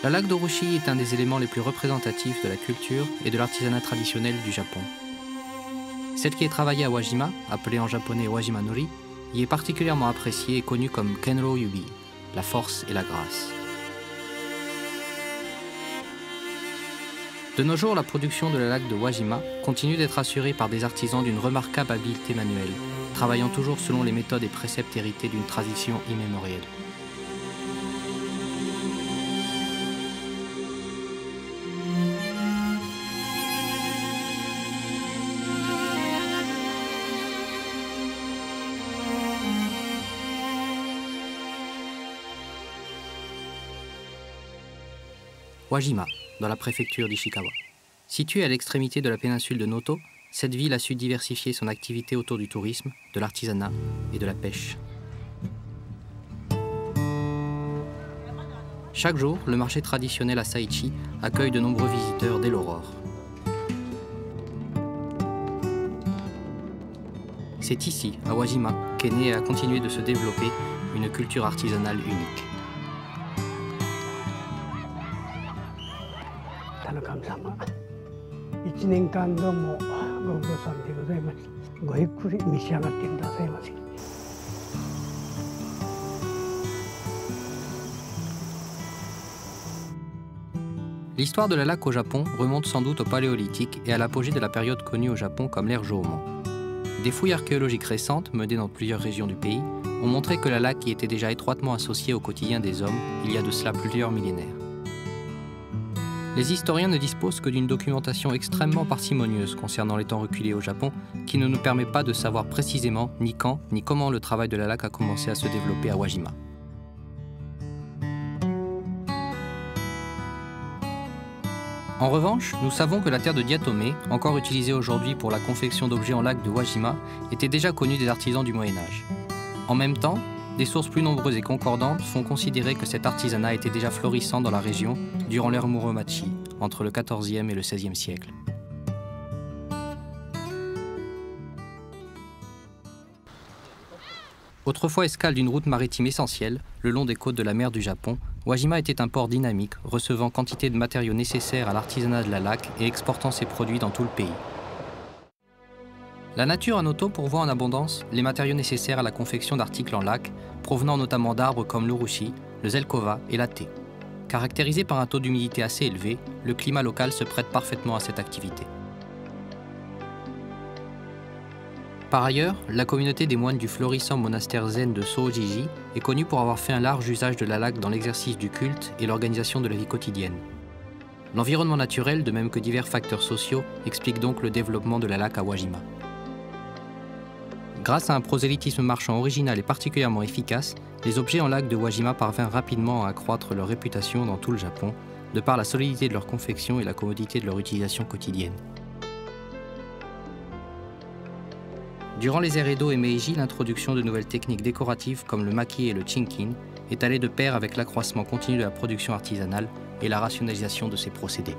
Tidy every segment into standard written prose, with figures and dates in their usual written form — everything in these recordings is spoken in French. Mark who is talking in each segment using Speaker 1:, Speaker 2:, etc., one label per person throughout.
Speaker 1: La laque d'Orochi est un des éléments les plus représentatifs de la culture et de l'artisanat traditionnel du Japon. Celle qui est travaillée à Wajima, appelée en japonais Wajima Nori, y est particulièrement appréciée et connue comme Kenro Yubi, la force et la grâce. De nos jours, la production de la laque de Wajima continue d'être assurée par des artisans d'une remarquable habileté manuelle, travaillant toujours selon les méthodes et préceptes hérités d'une tradition immémorielle. Wajima, dans la préfecture d'Ishikawa. Située à l'extrémité de la péninsule de Noto, cette ville a su diversifier son activité autour du tourisme, de l'artisanat et de la pêche. Chaque jour, le marché traditionnel à Saichi accueille de nombreux visiteurs dès l'aurore. C'est ici, à Wajima, qu'est née et a continué de se développer une culture artisanale unique. L'histoire de la laque au Japon remonte sans doute au Paléolithique et à l'apogée de la période connue au Japon comme l'ère Jōmon. Des fouilles archéologiques récentes, menées dans plusieurs régions du pays, ont montré que la laque y était déjà étroitement associée au quotidien des hommes il y a de cela plusieurs millénaires. Les historiens ne disposent que d'une documentation extrêmement parcimonieuse concernant les temps reculés au Japon, qui ne nous permet pas de savoir précisément ni quand ni comment le travail de la laque a commencé à se développer à Wajima. En revanche, nous savons que la terre de diatomée, encore utilisée aujourd'hui pour la confection d'objets en laque de Wajima, était déjà connue des artisans du Moyen-Âge. En même temps, des sources plus nombreuses et concordantes font considérer que cet artisanat était déjà florissant dans la région durant l'ère Muromachi, entre le XIVe et le XVIe siècle. Autrefois escale d'une route maritime essentielle, le long des côtes de la mer du Japon, Wajima était un port dynamique, recevant quantité de matériaux nécessaires à l'artisanat de la laque et exportant ses produits dans tout le pays. La nature à Noto pourvoit en abondance les matériaux nécessaires à la confection d'articles en laque, provenant notamment d'arbres comme l'urushi, le zelkova et la thé. Caractérisé par un taux d'humidité assez élevé, le climat local se prête parfaitement à cette activité. Par ailleurs, la communauté des moines du florissant monastère zen de Sōjiji est connue pour avoir fait un large usage de la laque dans l'exercice du culte et l'organisation de la vie quotidienne. L'environnement naturel, de même que divers facteurs sociaux, expliquent donc le développement de la laque à Wajima. Grâce à un prosélytisme marchand original et particulièrement efficace, les objets en laque de Wajima parvinrent rapidement à accroître leur réputation dans tout le Japon, de par la solidité de leur confection et la commodité de leur utilisation quotidienne. Durant les ères Edo et Meiji, l'introduction de nouvelles techniques décoratives comme le maki et le chinkin est allée de pair avec l'accroissement continu de la production artisanale et la rationalisation de ses procédés.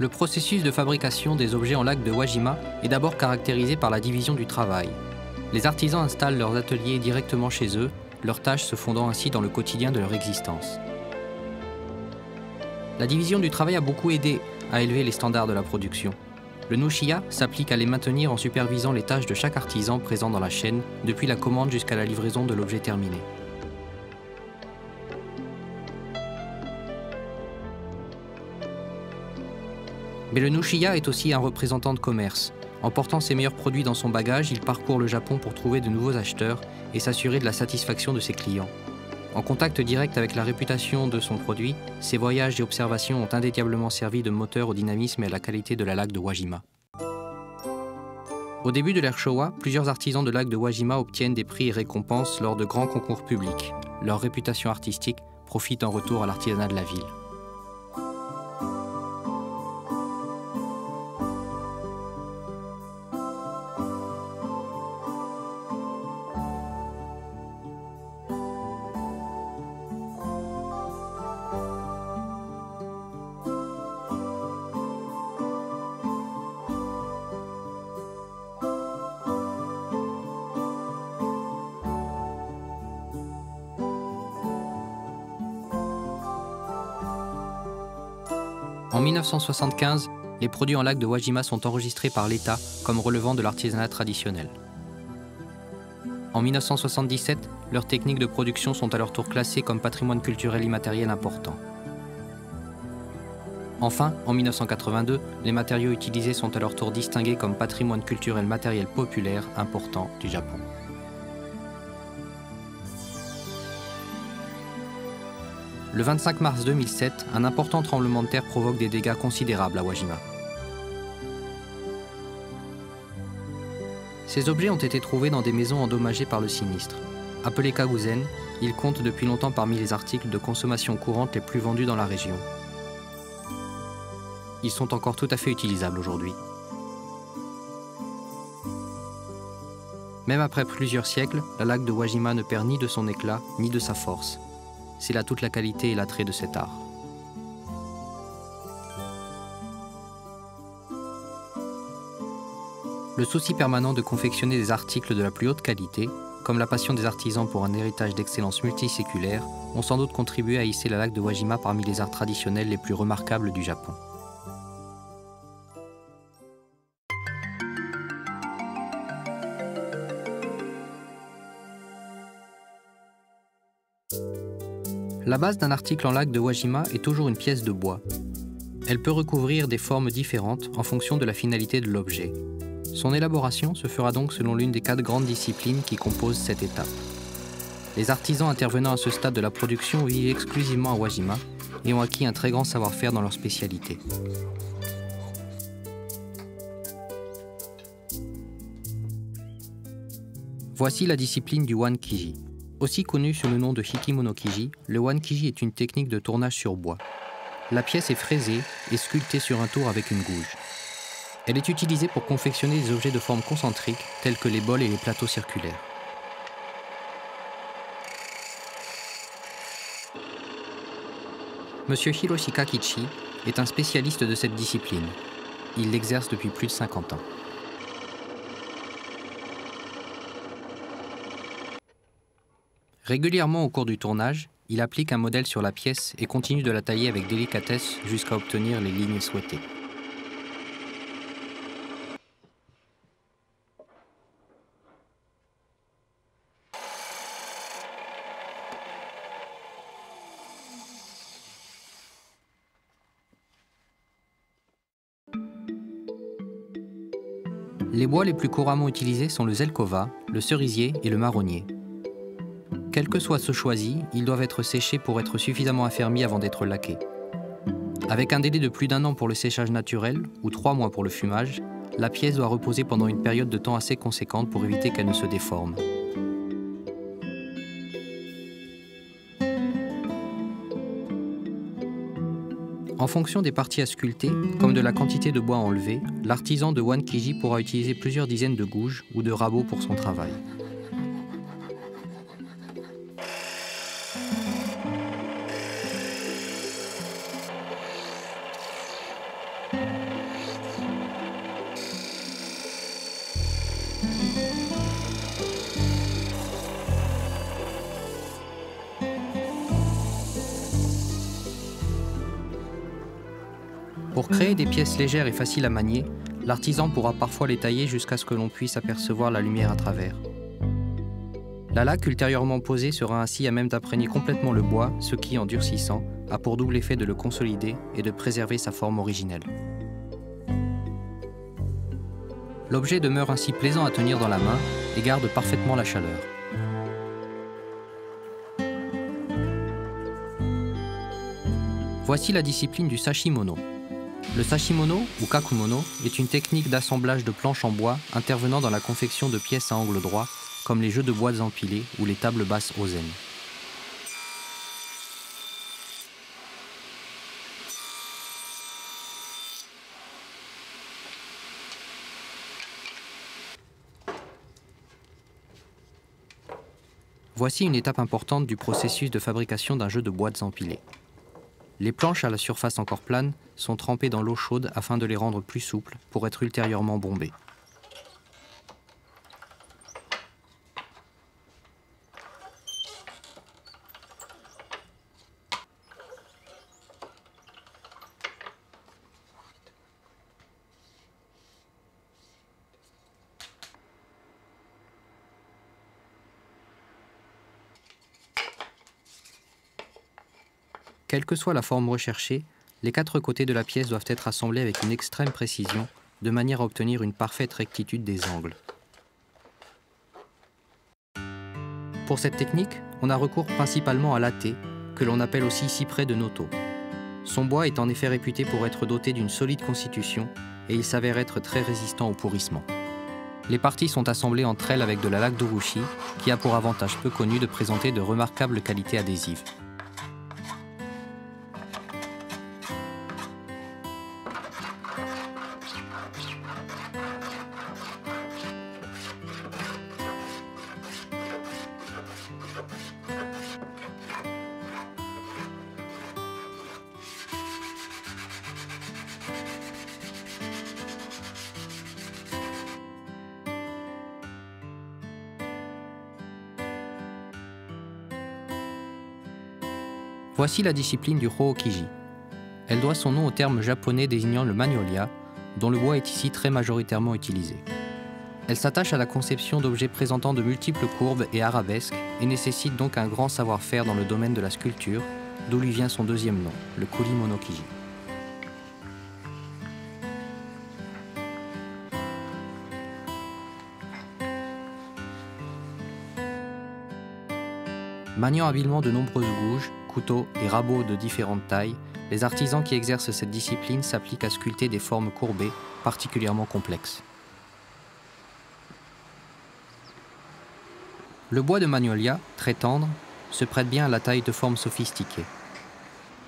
Speaker 1: Le processus de fabrication des objets en laque de Wajima est d'abord caractérisé par la division du travail. Les artisans installent leurs ateliers directement chez eux, leurs tâches se fondant ainsi dans le quotidien de leur existence. La division du travail a beaucoup aidé à élever les standards de la production. Le nushiya s'applique à les maintenir en supervisant les tâches de chaque artisan présent dans la chaîne, depuis la commande jusqu'à la livraison de l'objet terminé. Mais le nushiya est aussi un représentant de commerce. En portant ses meilleurs produits dans son bagage, il parcourt le Japon pour trouver de nouveaux acheteurs et s'assurer de la satisfaction de ses clients. En contact direct avec la réputation de son produit, ses voyages et observations ont indéniablement servi de moteur au dynamisme et à la qualité de la laque de Wajima. Au début de l'ère Showa, plusieurs artisans de laque de Wajima obtiennent des prix et récompenses lors de grands concours publics. Leur réputation artistique profite en retour à l'artisanat de la ville. En 1975, les produits en laque de Wajima sont enregistrés par l'État comme relevant de l'artisanat traditionnel. En 1977, leurs techniques de production sont à leur tour classées comme patrimoine culturel immatériel important. Enfin, en 1982, les matériaux utilisés sont à leur tour distingués comme patrimoine culturel matériel populaire important du Japon. Le 25 mars 2007, un important tremblement de terre provoque des dégâts considérables à Wajima. Ces objets ont été trouvés dans des maisons endommagées par le sinistre. Appelés kaguzen, ils comptent depuis longtemps parmi les articles de consommation courante les plus vendus dans la région. Ils sont encore tout à fait utilisables aujourd'hui. Même après plusieurs siècles, la laque de Wajima ne perd ni de son éclat, ni de sa force. C'est là toute la qualité et l'attrait de cet art. Le souci permanent de confectionner des articles de la plus haute qualité, comme la passion des artisans pour un héritage d'excellence multiséculaire, ont sans doute contribué à hisser la laque de Wajima parmi les arts traditionnels les plus remarquables du Japon. La base d'un article en laque de Wajima est toujours une pièce de bois. Elle peut recouvrir des formes différentes en fonction de la finalité de l'objet. Son élaboration se fera donc selon l'une des 4 grandes disciplines qui composent cette étape. Les artisans intervenant à ce stade de la production vivent exclusivement à Wajima et ont acquis un très grand savoir-faire dans leur spécialité. Voici la discipline du wankiji. Aussi connu sous le nom de hikimono-kiji, le wankiji est une technique de tournage sur bois. La pièce est fraisée et sculptée sur un tour avec une gouge. Elle est utilisée pour confectionner des objets de forme concentrique, tels que les bols et les plateaux circulaires. Monsieur Hiroshi Kakichi est un spécialiste de cette discipline. Il l'exerce depuis plus de 50 ans. Régulièrement au cours du tournage, il applique un modèle sur la pièce et continue de la tailler avec délicatesse jusqu'à obtenir les lignes souhaitées. Les bois les plus couramment utilisés sont le zelkova, le cerisier et le marronnier. Quel que soit ce choisi, ils doivent être séchés pour être suffisamment affermis avant d'être laqués. Avec un délai de plus d'1 an pour le séchage naturel, ou 3 mois pour le fumage, la pièce doit reposer pendant une période de temps assez conséquente pour éviter qu'elle ne se déforme. En fonction des parties à sculpter, comme de la quantité de bois enlevé, l'artisan de wankiji pourra utiliser plusieurs dizaines de gouges ou de rabots pour son travail. Pour créer des pièces légères et faciles à manier, l'artisan pourra parfois les tailler jusqu'à ce que l'on puisse apercevoir la lumière à travers. La laque ultérieurement posée sera ainsi à même d'imprégner complètement le bois, ce qui, en durcissant, a pour double effet de le consolider et de préserver sa forme originelle. L'objet demeure ainsi plaisant à tenir dans la main et garde parfaitement la chaleur. Voici la discipline du sashimono. Le sashimono, ou kakumono, est une technique d'assemblage de planches en bois intervenant dans la confection de pièces à angle droit, comme les jeux de boîtes empilées ou les tables basses ozen. Voici une étape importante du processus de fabrication d'un jeu de boîtes empilées. Les planches à la surface encore plane sont trempées dans l'eau chaude afin de les rendre plus souples pour être ultérieurement bombées. Quelle que soit la forme recherchée, les 4 côtés de la pièce doivent être assemblés avec une extrême précision, de manière à obtenir une parfaite rectitude des angles. Pour cette technique, on a recours principalement à l'athé, que l'on appelle aussi cyprès de Noto. Son bois est en effet réputé pour être doté d'une solide constitution et il s'avère être très résistant au pourrissement. Les parties sont assemblées entre elles avec de la laque d'urushi, qui a pour avantage peu connu de présenter de remarquables qualités adhésives. Voici la discipline du Hookiji. Elle doit son nom au terme japonais désignant le magnolia, dont le bois est ici très majoritairement utilisé. Elle s'attache à la conception d'objets présentant de multiples courbes et arabesques et nécessite donc un grand savoir-faire dans le domaine de la sculpture, d'où lui vient son deuxième nom, le Kuri-monokiji. Maniant habilement de nombreuses gouges, couteaux et rabots de différentes tailles, les artisans qui exercent cette discipline s'appliquent à sculpter des formes courbées, particulièrement complexes. Le bois de magnolia, très tendre, se prête bien à la taille de formes sophistiquées.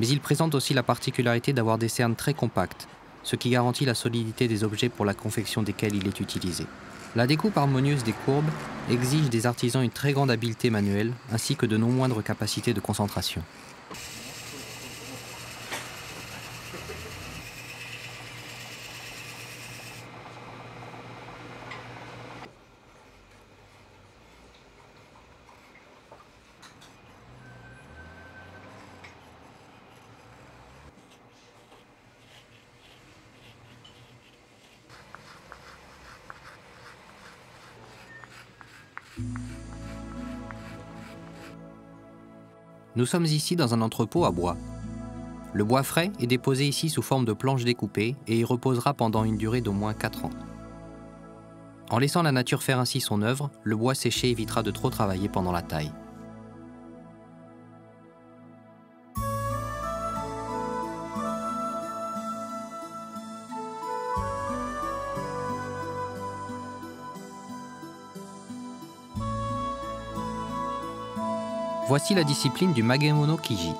Speaker 1: Mais il présente aussi la particularité d'avoir des cernes très compactes, ce qui garantit la solidité des objets pour la confection desquels il est utilisé. La découpe harmonieuse des courbes exige des artisans une très grande habileté manuelle, ainsi que de non moindres capacités de concentration. Nous sommes ici dans un entrepôt à bois. Le bois frais est déposé ici sous forme de planches découpées et y reposera pendant une durée d'au moins 4 ans. En laissant la nature faire ainsi son œuvre, le bois séché évitera de trop travailler pendant la taille. Voici la discipline du Magemono-kiji.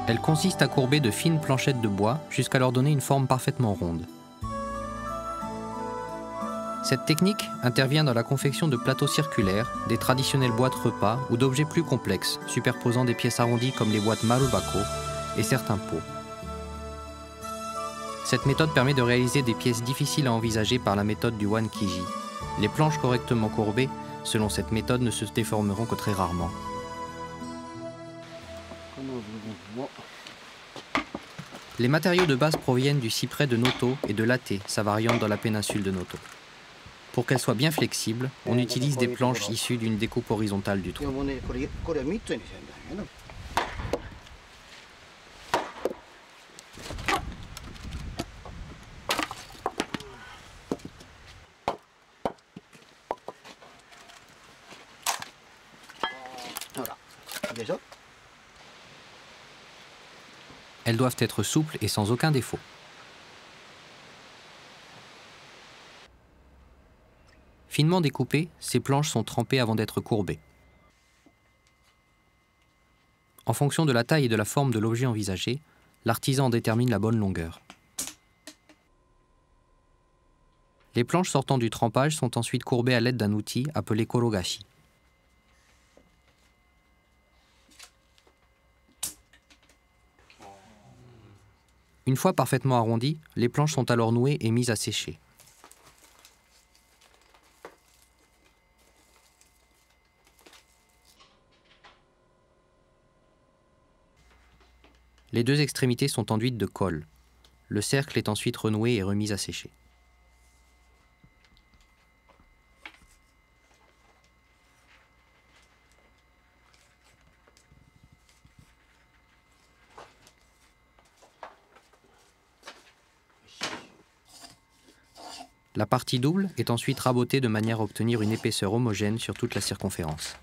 Speaker 1: Elle consiste à courber de fines planchettes de bois jusqu'à leur donner une forme parfaitement ronde. Cette technique intervient dans la confection de plateaux circulaires, des traditionnelles boîtes repas ou d'objets plus complexes, superposant des pièces arrondies comme les boîtes marubako et certains pots. Cette méthode permet de réaliser des pièces difficiles à envisager par la méthode du Wankiji. Les planches correctement courbées, selon cette méthode, ne se déformeront que très rarement. Les matériaux de base proviennent du cyprès de Noto et de l'athé, sa variante dans la péninsule de Noto. Pour qu'elles soient bien flexibles, on utilise des planches issues d'une découpe horizontale du tronc. Elles doivent être souples et sans aucun défaut. Finement découpées, ces planches sont trempées avant d'être courbées. En fonction de la taille et de la forme de l'objet envisagé, l'artisan détermine la bonne longueur. Les planches sortant du trempage sont ensuite courbées à l'aide d'un outil appelé korogashi. Une fois parfaitement arrondies, les planches sont alors nouées et mises à sécher. Les deux extrémités sont enduites de colle. Le cercle est ensuite renoué et remis à sécher. La partie double est ensuite rabotée de manière à obtenir une épaisseur homogène sur toute la circonférence.